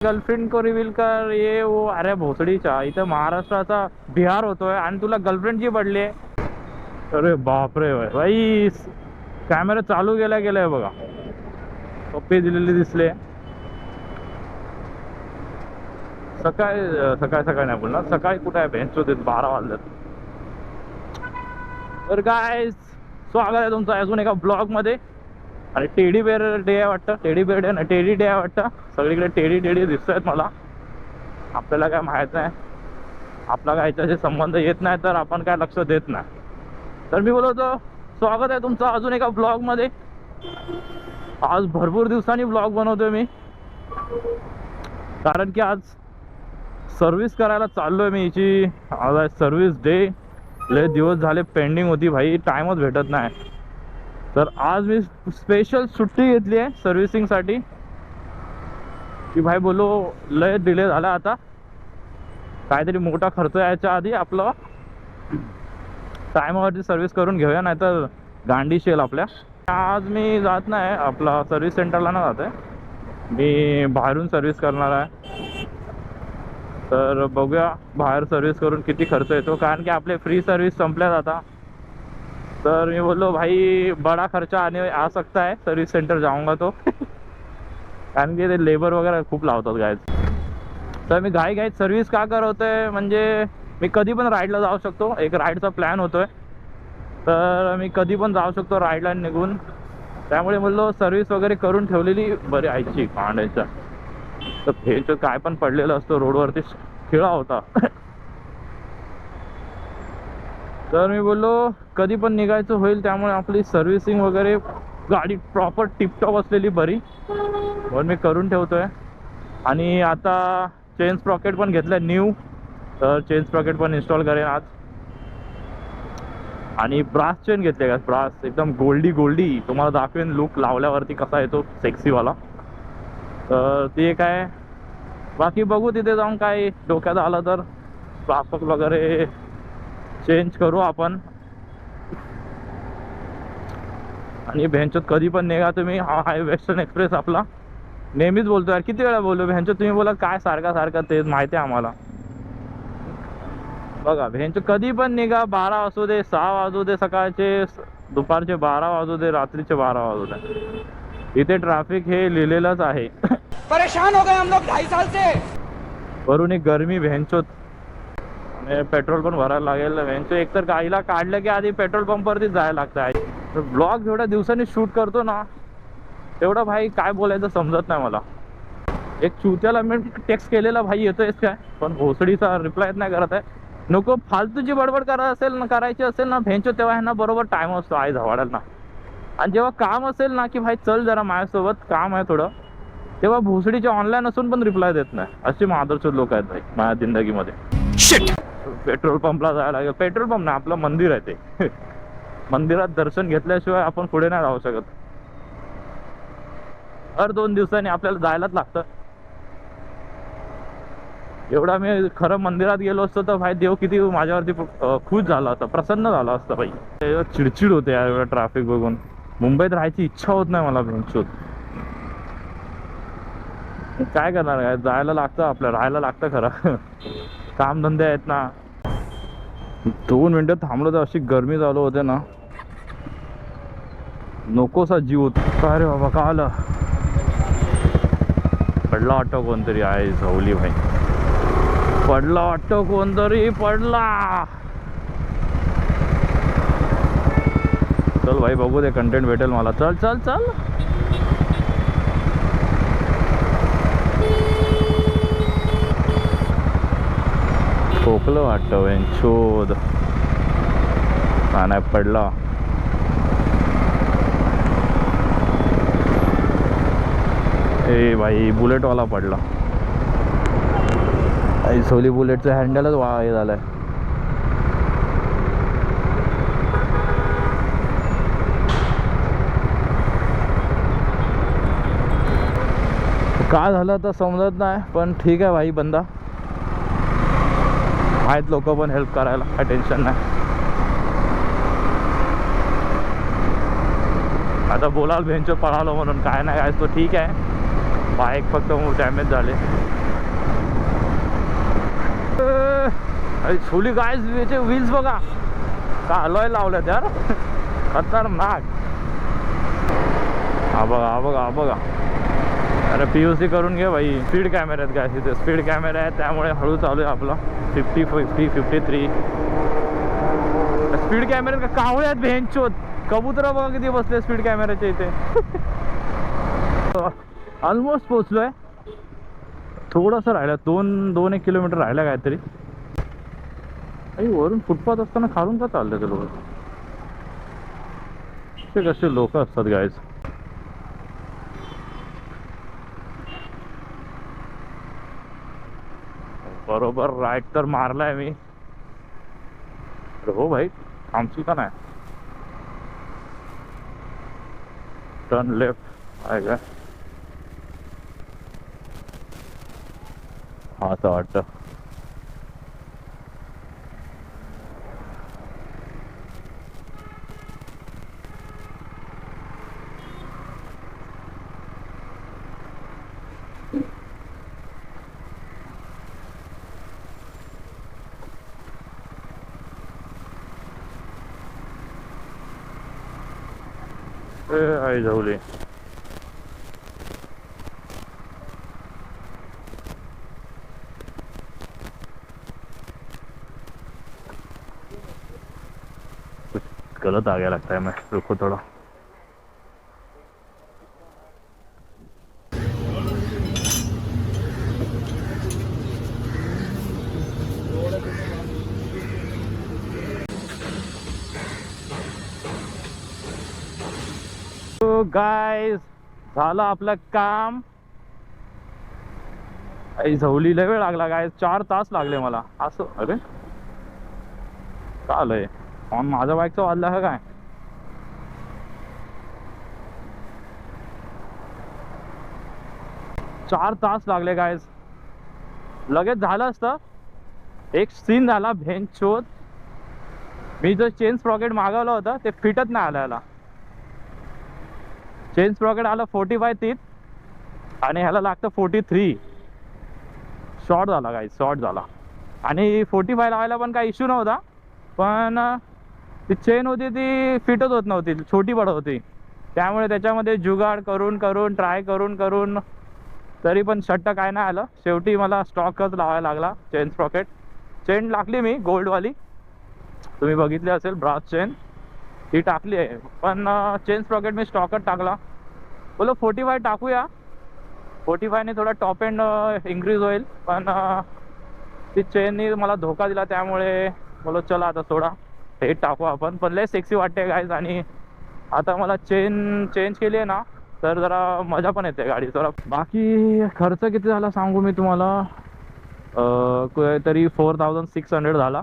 Girlfriend को reveal कर ये वो. अरे भोसडीच्या इथं महाराष्ट्राचा बिहार होतोय आणि तुला गर्लफ्रेंडची पडली आहे. अरे बापरे भाई, कॅमेरा चालू गेलाय बघा. पप्पी दिलेले दिसले. सकाळी सकाळी नाही बोलणार. सकाळी कुठे आहे बेंचो देत 12 वाजल्यात. तर काय स्वागत आहे तुमचं अजून एका ब्लॉग मध्ये. आणि टेडी बेअर डे आहे वाटतं. टेडी बेअर डे ना टेडी डे आहे वाटतं. सगळीकडे टेडी दिसत आहेत मला. आपल्याला काय माहित नाही, आपला काय याच्याशी संबंध येत नाही तर आपण काय लक्ष देत नाही. तर मी बोलतो स्वागत आहे तुमचं अजून एका ब्लॉग मध्ये. आज भरपूर दिवसांनी ब्लॉग बनवतोय मी, कारण की आज सर्व्हिस करायला चाललोय मी हिची. आज आहे सर्व्हिस डे. लय दिवस झाले पेंडिंग होती भाई, टाइमच भेटत नाही. तर आज मी स्पेशल सुट्टी घेतली आहे सर्व्हिसिंगसाठी की भाई बोलो लय डिले झाला. आता काहीतरी मोठा खर्च यायच्या आधी आपलं टायमावरती सर्व्हिस करून घेऊया, नाही तर गांडी शेल आपल्या. आज मी जात नाही आपला सर्व्हिस सेंटरला ना जात आहे मी, बाहेरून सर्व्हिस करणार आहे. तर बघूया बाहेर सर्व्हिस करून किती खर्च येतो, कारण की आपले फ्री सर्व्हिस संपल्यात आता. तर मी बोललो भाई बडा खर्चा आने आ सकता है, सर्व्हिस सेंटर जाऊंगा तो कारण की ते लेबर वगैरे खूप लावतात गायज. तर मी घाईत सर्व्हिस का करवतोय म्हणजे मी कधी पण राईडला जाऊ शकतो. एक राईडचा प्लॅन होतोय, तर मी कधी पण जाऊ शकतो राईडला निघून. त्यामुळे बोललो सर्व्हिस वगैरे करून ठेवलेली बरी आयची कांडायच्या. तर हे काय पण पडलेलं असतो रोडवरती, खिळा होता. तर मी बोललो कधी पण निघायचं होईल, त्यामुळे आपली सर्व्हिसिंग वगैरे गाडी प्रॉपर टिपटॉप असलेली बरी, म्हणून मी करून ठेवतोय. आणि आता चेन स्प्रॉकेट पण घेतलं न्यू, तर चेन स्प्रॉकेट पण इन्स्टॉल करेन आज. आणि ब्रास चेन घेतले का, ब्रास एकदम गोल्डी तुम्हाला दाखवेन लुक लावल्यावरती कसा येतो सेक्सीवाला. तर ते काय बाकी बघू तिथे जाऊन, काय डोक्यात आलं तर ब्रास वगैरे चेंज करू आपण. आणि भेंचोत कधी पण निघा तुम्ही, हा आहे वेस्टर्न एक्सप्रेस आपला. नेहमीच बोलतो यार, किती वेळा बोललो भेंचोत. तुम्ही बोला काय सारखं तेच माहिती आहे आम्हाला. बघा भेंचो कधी पण निघा, 12 वाजू दे, 6 वाजू दे, सकाळचे दुपारचे 12 वाजू दे, रात्रीचे 12 वाजू दे, इथे ट्रॅफिक हे लिहिलेलंच आहे. परेशान हो गए हम लोग 2.5 साल से. वरून एक गरमी भेंचोत, पेट्रोल पण भरायला लागेल भेंचो. एकतर गाडीला काढलं की आधी पेट्रोल पंपवरतीच जायला लागतं आहे. तर ब्लॉग जेवढ्या दिवसांनी शूट करतो ना, तेवढं भाई काय बोलायचं समजत नाही मला. एक चुत्याला मी टेक्स्ट केलेला भाई येतोयस काय, पण भोसडीचा रिप्लाय नाही करत आहे. नको फालतूची बडबड करायची असेल ना भेंचो, तेव्हा ह्यांना बरोबर टाइम असतो आई झवाडायला. आणि जेव्हा काम असेल ना की भाई चल जरा माझ्यासोबत काम आहे थोडं, तेव्हा भोसडीचे ऑनलाईन असून पण रिप्लाय देत नाही. असे मादरचोद लोक आहेत भाई माझ्या जिंदगीमध्ये. पेट्रोल पंपला जायला लागेल. पेट्रोल पंप ना आपलं मंदिर आहे ते. मंदिरात दर्शन घेतल्याशिवाय आपण पुढे नाही राहू शकत. हर 2 दिवसांनी आपल्याला जायलाच लागतं. एवढा मी खरं मंदिरात गेलो असतो तर भाई देव किती माझ्यावरती खुश झाला असता, प्रसन्न झाला असता भाई. चिडचिड होते यार एवढं ट्रॅफिक बघून. मुंबईत राहायची इच्छा होत नाही मला भेंचोत. काय करणार, काय जायला लागतं आपल्याला, राहायला लागतं खरं. काम धंदे आहेत ना. 2 मिनिटं थांबलो तर अशी गरमी चालू होते ना, नकोसा जीव होत. काय रे बाबा का आलं. पडला ऑटो कोणतरी आहे झवली भाई, पडला ऑटो कोणतरी पडला. चल भाई बघू दे, कंटेंट भेटेल मला. चल चल चल. ठोकलं वाटतं शोध. हा नाही पडला. ए भाई बुलेटवाला पडला. सोली बुलेटचं हँडलच हे झालंय. काय झालं तर समजत नाही, पण ठीक आहे भाई. बंदा आहेत लोक पण हेल्प करायला, काय टेन्शन नाही. आता बोलाल भेंचो पळालो म्हणून काय नाही काय तो ठीक आहे. बाईक फक्त डॅमेज झाले. छोली गाय याचे व्हील्स बघा का अलॉय लावल्यात यार, खतरनाक. हा बघा हा बघा हा बघा. अरे POC करून घे भाई. स्पीड कॅमेरा आहेत काय तिथे, स्पीड कॅमेरा आहे त्यामुळे हळू चालू आहे आपला. 50 50 53 स्पीड कॅमेरा. कावळे आहेत भेंचोत. कबूतर बघा किती बसले स्पीड कॅमेऱ्याच्या इथे. ऑलमोस्ट पोहोचलोय. थोडंसं राहिलं, 2-1 किलोमीटर राहिलं काहीतरी. वरून फुटपाथ असताना खालून का चालले ते लोक. ते कसे लोक असतात गाईज. बरोबर राईट तर मारलाय मी. हो भाई आमची का नाही. टर्न लेफ्ट आहे का. हा असं वाटतं. आई झवली. कुछ गलत आ गया लगता है. मैं रुको थोड़ा. गाइस झालं आपलं काम. झवली लय वेळ लागला गाइस, 4 तास लागले मला. असं अरे का आलंय ऑन माझ्या बाईकचा वाजला आहे काय. चार तास लागले गाइस. लगेच झालं असतं. एक सीन झाला भेंचोद. मी जो चेन स्प्रॉकेट मागवलं होतं ते फिटच नाही आलं याला. चेन स्प्रॉकेट आलं 45 तीत आणि ह्याला लागतं 43. शॉर्ट झाला गाईज, शॉर्ट झाला. आणि 45 लावायला पण काही इश्यू नव्हता, पण ती चेन होती ती फिटच होत नव्हती, छोटी पडत होती. त्यामुळे त्याच्यामध्ये जुगाड करून करून ट्राय करून करून तरी पण शट्ट काय नाही आलं. शेवटी मला स्टॉकच लावायला लागला चेन स्प्रॉकेट. चेन टाकली मी गोल्डवाली, तुम्ही बघितली असेल ब्रास चेन ती टाकली आहे. पण चेन स्प्रॉकेट मी स्टॉकच टाकला. बोलो 45 टाकूया, 45 ने थोडा टॉप एंड इन्क्रीज होईल. पण ती चेननी मला धोका दिला, त्यामुळे बोलो चला आता थोडा हे टाकू आपण. पण लय सेक्सी वाटते गाईज. आणि आता मला चेन चेंज केली आहे ना, तर जरा मजा पण येते गाडी जरा. बाकी खर्च किती झाला सांगू मी तुम्हाला. तरी 4600 झाला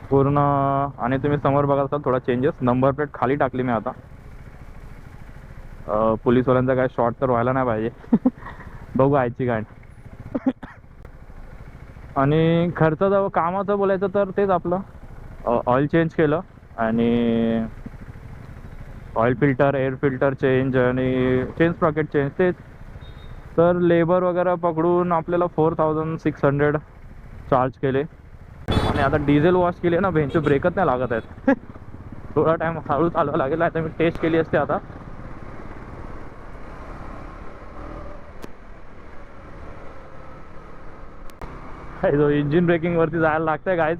पूर्ण. आणि तुम्ही समोर बघा असाल थोडा चेंजेस. नंबर प्लेट खाली टाकली मी आता. पोलीसवाल्यांचा काय शॉर्ट तर व्हायला नाही पाहिजे. बघू आयची गाडी. आणि खर्चाचं कामाचं बोलायचं तर तेच आपलं ऑइल चेंज केलं आणि oil filter, air filter change आणि चेन स्प्रॉकेट चेंज तेच. तर लेबर वगैरे पकडून आपल्याला 4600 चार्ज केले. आणि आता डिझेल वॉश केली ना, भेंचे ब्रेकच नाही लागत आहेत. थोडा टाइम हळू चालवायला लागेल. आता मी टेस्ट केली असते आता. जो इंजिन ब्रेकिंग वरती जायला लागतंय गाईज.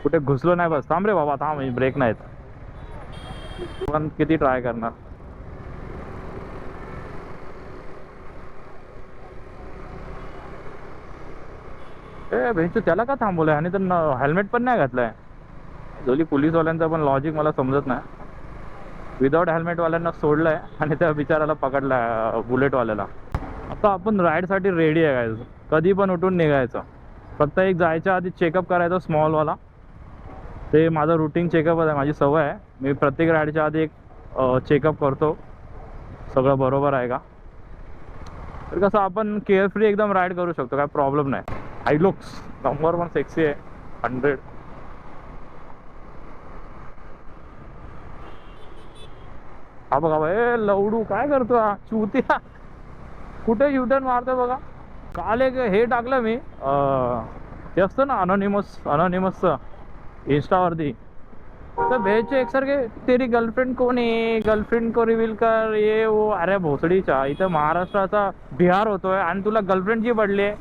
कुठे घुसलो नाही बस. थांब रे बाबा थांब, ब्रेक नाहीत. पण किती ट्राय करणार. ए भेंचो त्याला का थांबवलंय. आणि तर हेल्मेट पण नाही घातलंय. जोली पोलीसवाल्यांचा पण लॉजिक मला समजत नाही. विदाउट हेल्मेटवाल्यांना सोडलंय आणि त्या बिचाराला पकडलाय बुलेटवाल्याला. आता आपण राईडसाठी रेडी आहे गाईज. कधी पण उठून निघायचं. फक्त एक जायच्या आधी चेकअप करायचं स्मॉलवाला. ते माझं रुटीन चेकअपच आहे, माझी सवय आहे. मी प्रत्येक राईडच्या आधी एक चेकअप करतो सगळं बरोबर आहे का. तर कसं आपण केअरफ्री एकदम राईड करू शकतो, काय प्रॉब्लेम नाही. हाय लुक्स नंबर 1 सेक्सी आहे 100. हा बघा ए लवडू काय करतो हा चुत्या कुठे युटर्न मारतो बघा. काल एक हे टाकलं मी ते असतं ना अनॉनिमसचं इंस्टावरती. तर भेजचे एकसारखे तेरी गर्लफ्रेंड कोण आहे, गर्लफ्रेंड को रिव्हील कर ये वो. अरे भोसडीच्या इथं महाराष्ट्राचा बिहार होतोय आणि तुला गर्लफ्रेंडची पडली आहे.